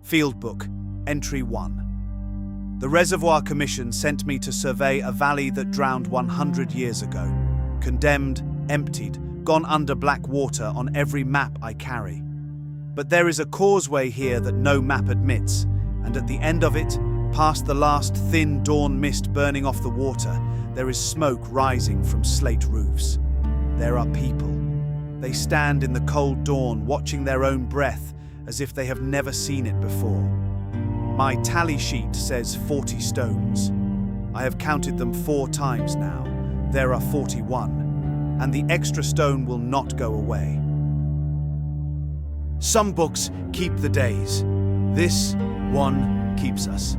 Field Book, Entry 1. The Reservoir Commission sent me to survey a valley that drowned 100 years ago. Condemned, emptied, gone under black water on every map I carry. But there is a causeway here that no map admits, and at the end of it, past the last thin dawn mist burning off the water, there is smoke rising from slate roofs. There are people. They stand in the cold dawn, watching their own breath as if they have never seen it before. My tally sheet says 40 stones. I have counted them 4 times now. There are 41, and the extra stone will not go away. Some books keep the days. This one keeps us.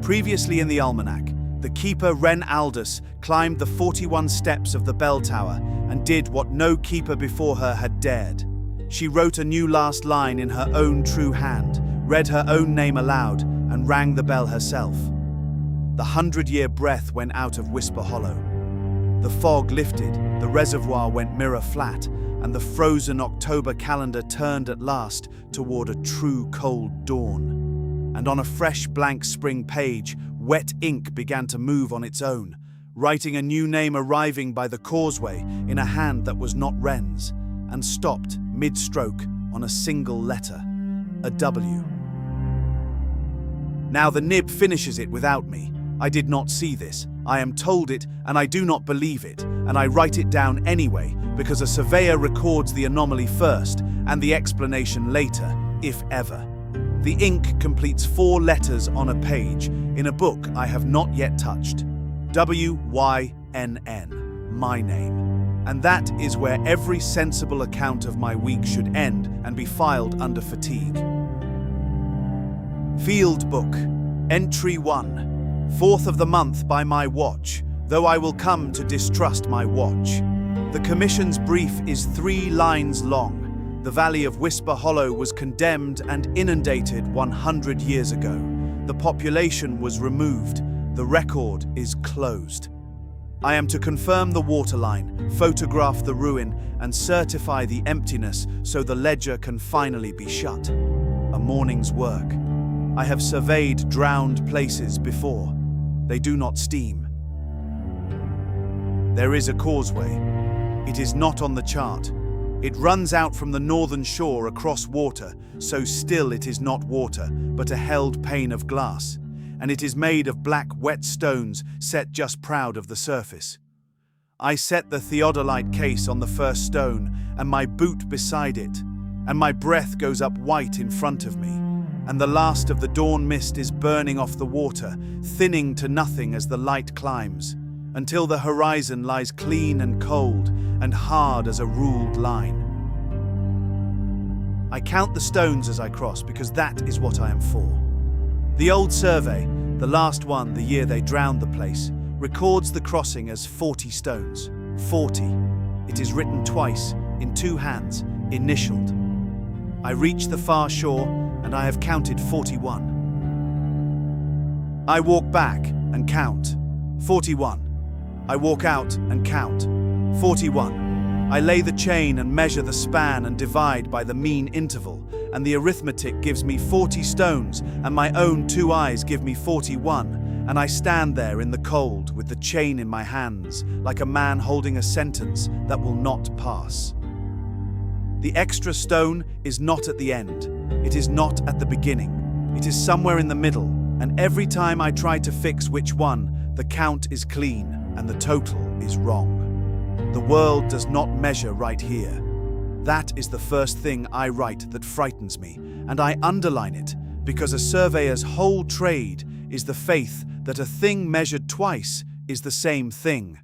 Previously in the Almanac, the keeper Wren Aldous climbed the 41 steps of the bell tower and did what no keeper before her had dared. She wrote a new last line in her own true hand, read her own name aloud, and rang the bell herself. The 100-year breath went out of Whisper Hollow. The fog lifted, the reservoir went mirror flat, and the frozen October calendar turned at last toward a true cold dawn. And on a fresh blank spring page, wet ink began to move on its own, writing a new name arriving by the causeway in a hand that was not Wren's, and stopped mid-stroke on a single letter, a W. Now the nib finishes it without me. I did not see this. I am told it, and I do not believe it, and I write it down anyway, because a surveyor records the anomaly first, and the explanation later, if ever. The ink completes 4 letters on a page, in a book I have not yet touched. W-Y-N-N, my name. And that is where every sensible account of my week should end and be filed under fatigue. Field Book, Entry 1. 4th of the month by my watch, though I will come to distrust my watch. The Commission's brief is 3 lines long. The Valley of Whisper Hollow was condemned and inundated 100 years ago. The population was removed. The record is closed. I am to confirm the waterline, photograph the ruin, and certify the emptiness so the ledger can finally be shut. A morning's work. I have surveyed drowned places before. They do not steam. There is a causeway. It is not on the chart. It runs out from the northern shore across water, so still it is not water, but a held pane of glass, and it is made of black wet stones set just proud of the surface. I set the theodolite case on the first stone, and my boot beside it, and my breath goes up white in front of me, and the last of the dawn mist is burning off the water, thinning to nothing as the light climbs, until the horizon lies clean and cold and hard as a ruled line. I count the stones as I cross because that is what I am for. The old survey, the last one the year they drowned the place, records the crossing as 40 stones. 40. It is written twice, in 2 hands, initialed. I reach the far shore and I have counted 41. I walk back and count. 41. I walk out and count. 41. I lay the chain and measure the span and divide by the mean interval, and the arithmetic gives me 40 stones, and my own 2 eyes give me 41, and I stand there in the cold with the chain in my hands, like a man holding a sentence that will not pass. The extra stone is not at the end. It is not at the beginning. It is somewhere in the middle, and every time I try to fix which one, the count is clean and the total is wrong. The world does not measure right here. That is the first thing I write that frightens me, and I underline it because a surveyor's whole trade is the faith that a thing measured twice is the same thing.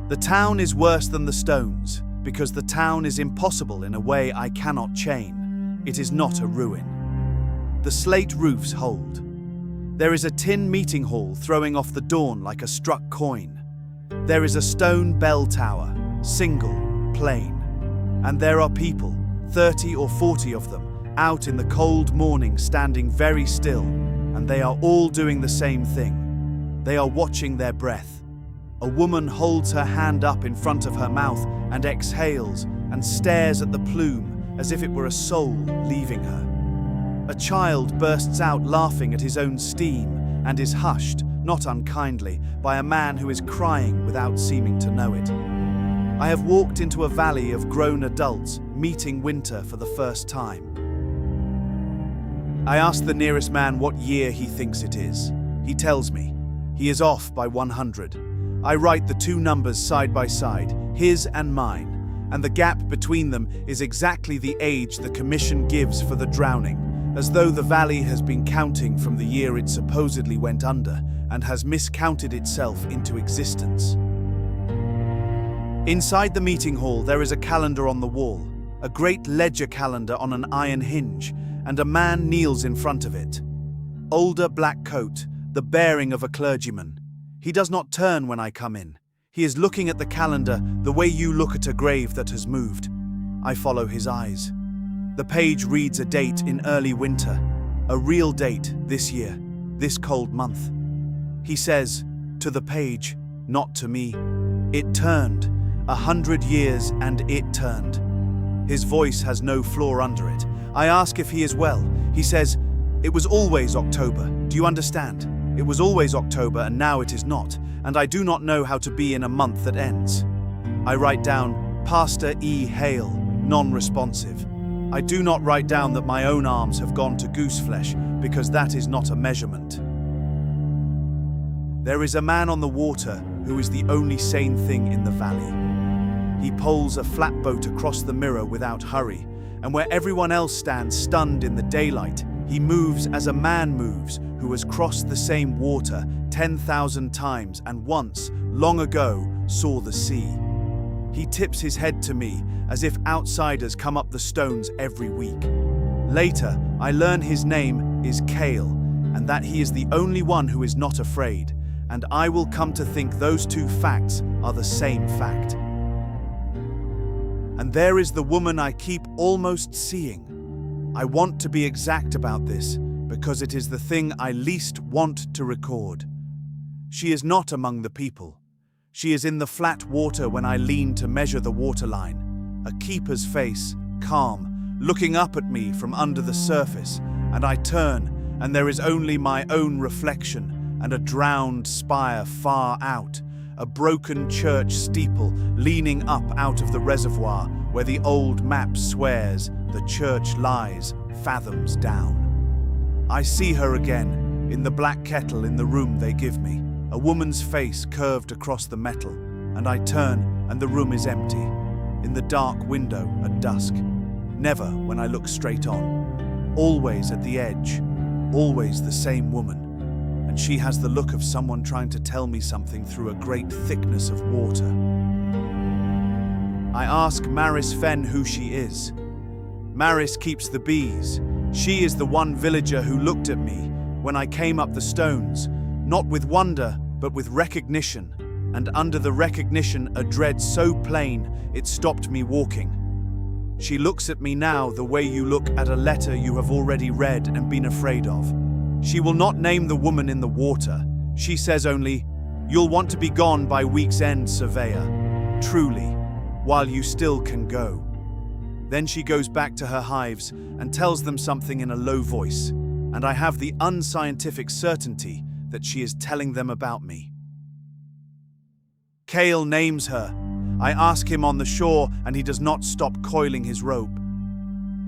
The town is worse than the stones because the town is impossible in a way I cannot chain. It is not a ruin. The slate roofs hold. There is a tin meeting hall throwing off the dawn like a struck coin. There is a stone bell tower, single, plain. And there are people, 30 or 40 of them, out in the cold morning standing very still, and they are all doing the same thing. They are watching their breath. A woman holds her hand up in front of her mouth and exhales and stares at the plume as if it were a soul leaving her. A child bursts out laughing at his own steam and is hushed, not unkindly, by a man who is crying without seeming to know it. I have walked into a valley of grown adults meeting winter for the first time. I ask the nearest man what year he thinks it is. He tells me. He is off by 100. I write the two numbers side by side, his and mine, and the gap between them is exactly the age the commission gives for the drowning, as though the valley has been counting from the year it supposedly went under and has miscounted itself into existence. Inside the meeting hall there is a calendar on the wall, a great ledger calendar on an iron hinge, and a man kneels in front of it. Older black coat, the bearing of a clergyman. He does not turn when I come in. He is looking at the calendar the way you look at a grave that has moved. I follow his eyes. The page reads a date in early winter, a real date this year, this cold month. He says, to the page, not to me, it turned, 100 years and it turned. His voice has no flaw under it. I ask if he is well. He says, it was always October. Do you understand? It was always October and now it is not, and I do not know how to be in a month that ends. I write down, Pastor E. Hale, non-responsive. I do not write down that my own arms have gone to gooseflesh, because that is not a measurement. There is a man on the water who is the only sane thing in the valley. He poles a flatboat across the mirror without hurry, and where everyone else stands stunned in the daylight, he moves as a man moves who has crossed the same water 10,000 times and once, long ago, saw the sea. He tips his head to me as if outsiders come up the stones every week. Later, I learn his name is Cale, and that he is the only one who is not afraid, and I will come to think those two facts are the same fact. And there is the woman I keep almost seeing. I want to be exact about this because it is the thing I least want to record. She is not among the people. She is in the flat water when I lean to measure the waterline, a keeper's face, calm, looking up at me from under the surface, and I turn, and there is only my own reflection and a drowned spire far out, a broken church steeple leaning up out of the reservoir where the old map swears the church lies fathoms down. I see her again, in the black kettle in the room they give me, a woman's face curved across the metal, and I turn and the room is empty, in the dark window at dusk. Never when I look straight on. Always at the edge, always the same woman, and she has the look of someone trying to tell me something through a great thickness of water. I ask Maris Fenn who she is. Maris keeps the bees. She is the one villager who looked at me when I came up the stones, not with wonder, but with recognition, and under the recognition a dread so plain it stopped me walking. She looks at me now the way you look at a letter you have already read and been afraid of. She will not name the woman in the water. She says only, "You'll want to be gone by week's end, surveyor. Truly, while you still can go." Then she goes back to her hives and tells them something in a low voice, and I have the unscientific certainty that she is telling them about me. Cale names her. I ask him on the shore, and he does not stop coiling his rope.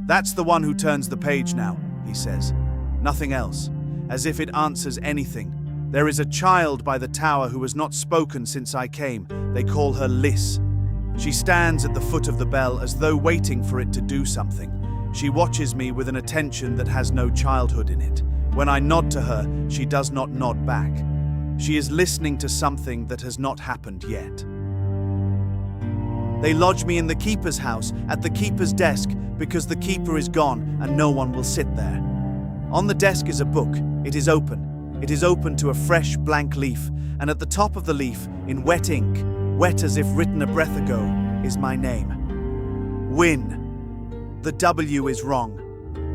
"That's the one who turns the page now," he says. Nothing else, as if it answers anything. "There is a child by the tower who has not spoken since I came. They call her Liz. She stands at the foot of the bell as though waiting for it to do something. She watches me with an attention that has no childhood in it. When I nod to her, she does not nod back. She is listening to something that has not happened yet. They lodge me in the keeper's house, at the keeper's desk, because the keeper is gone and no one will sit there. On the desk is a book. It is open. It is open to a fresh blank leaf, and at the top of the leaf, in wet ink, wet as if written a breath ago, is my name. Wynn. The W is wrong.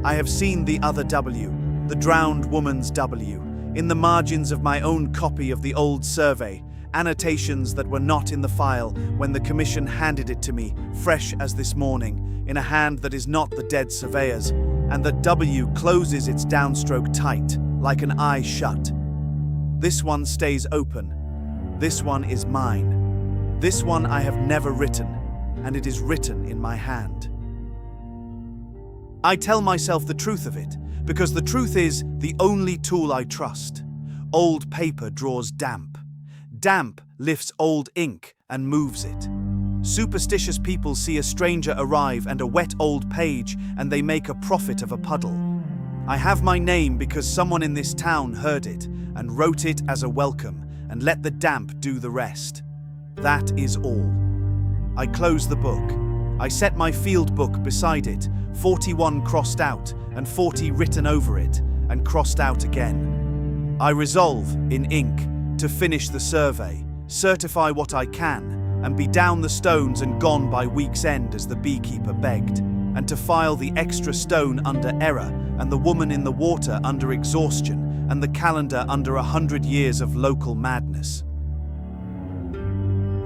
I have seen the other W, the drowned woman's W, in the margins of my own copy of the old survey, annotations that were not in the file when the commission handed it to me, fresh as this morning, in a hand that is not the dead surveyor's, and that W closes its downstroke tight, like an eye shut. This one stays open. This one is mine. This one I have never written, and it is written in my hand. I tell myself the truth of it, because the truth is the only tool I trust. Old paper draws damp. Damp lifts old ink and moves it. Superstitious people see a stranger arrive and a wet old page, and they make a profit of a puddle. I have my name because someone in this town heard it and wrote it as a welcome, and let the damp do the rest. That is all. I close the book. I set my field book beside it, 41 crossed out and 40 written over it, and crossed out again. I resolve, in ink, to finish the survey, certify what I can, and be down the stones and gone by week's end as the beekeeper begged, and to file the extra stone under error, and the woman in the water under exhaustion, and the calendar under 100 years of local madness.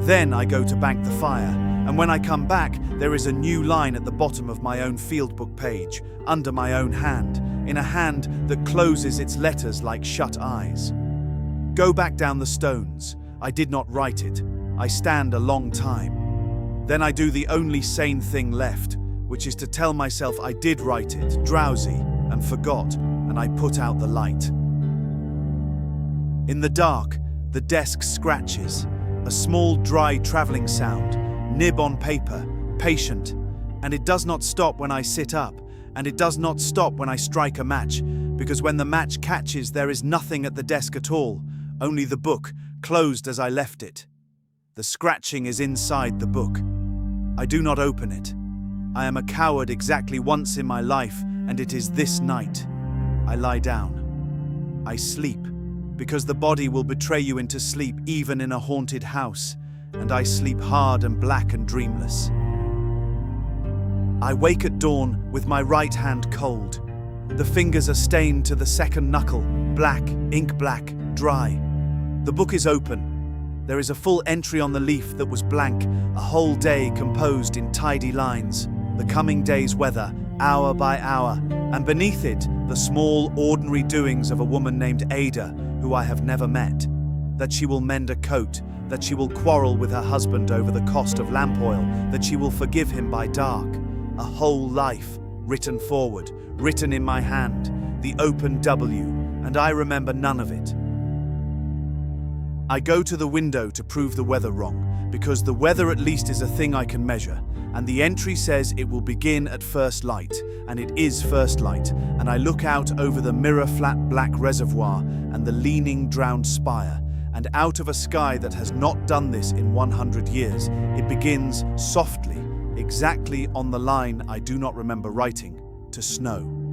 Then I go to bank the fire, and when I come back, there is a new line at the bottom of my own field book page, under my own hand, in a hand that closes its letters like shut eyes. Go back down the stones. I did not write it. I stand a long time. Then I do the only sane thing left, which is to tell myself I did write it, drowsy, and forgot, and I put out the light. In the dark, the desk scratches, a small dry travelling sound, nib on paper, patient, and it does not stop when I sit up, and it does not stop when I strike a match, because when the match catches there is nothing at the desk at all, only the book, closed as I left it. The scratching is inside the book. I do not open it. I am a coward exactly once in my life, and it is this night. I lie down. I sleep, because the body will betray you into sleep even in a haunted house, and I sleep hard and black and dreamless. I wake at dawn with my right hand cold. The fingers are stained to the second knuckle, black, ink black, dry. The book is open. There is a full entry on the leaf that was blank, a whole day composed in tidy lines, the coming day's weather, hour by hour, and beneath it, the small, ordinary doings of a woman named Ada, who I have never met. That she will mend a coat, that she will quarrel with her husband over the cost of lamp oil, that she will forgive him by dark. A whole life, written forward, written in my hand, the open W, and I remember none of it. I go to the window to prove the weather wrong, because the weather at least is a thing I can measure, and the entry says it will begin at first light, and it is first light, and I look out over the mirror-flat black reservoir and the leaning drowned spire, and out of a sky that has not done this in 100 years, it begins softly, exactly on the line I do not remember writing, to snow.